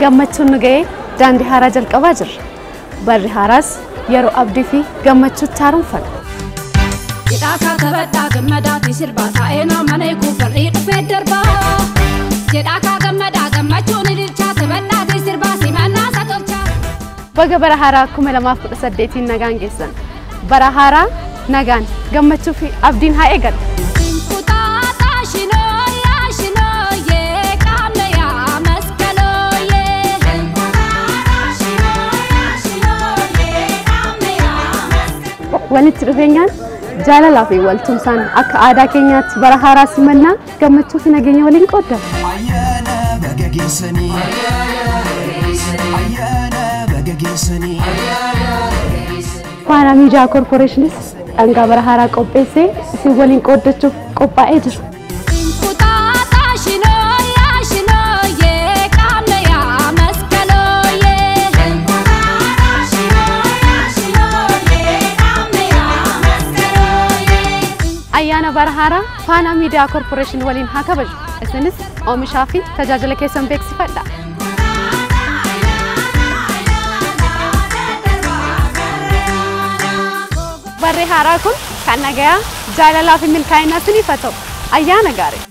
gammachuun nugee daandii haaraa jalqabaa jirra. Barri haaraas yeroo abdii fi gammachuu taarumfadha. Jedhaaka kabadhaa gammadaati sirbaa taa'eenaa mana eeguu barrii dhufee darbaa. Jedhaaka gammadaa gammachuun ililchaa kabadhaati sirbaa simannaa satolchaa. Baga bara haaraa 2018 nagaan geessan. Bara haaraa nagaan gammachuu fi abdiin haa eegalu. walitti dhufeenyaan jaalalaa fi waltumsaan akka aadaa keenyaatti bara haaraa simannaa gammachuu fi nageenya waliin qooddamu. Faana Miidiyaa Korporeeshiniis dhangaa bara haaraa qopheessee isin waliin qooddachuuf qophaa'ee jira. Ayyaana bara haaraa Faana Miidiyaa Korporeeshin waliin haa kabaju. Isinis oomishaa fi tajaajila keessan beeksifadha. Barri haaraa kun kan nagayaa jaalalaa fi milkaa'inaa isiniif haa ta'u. Ayyaana gaarii.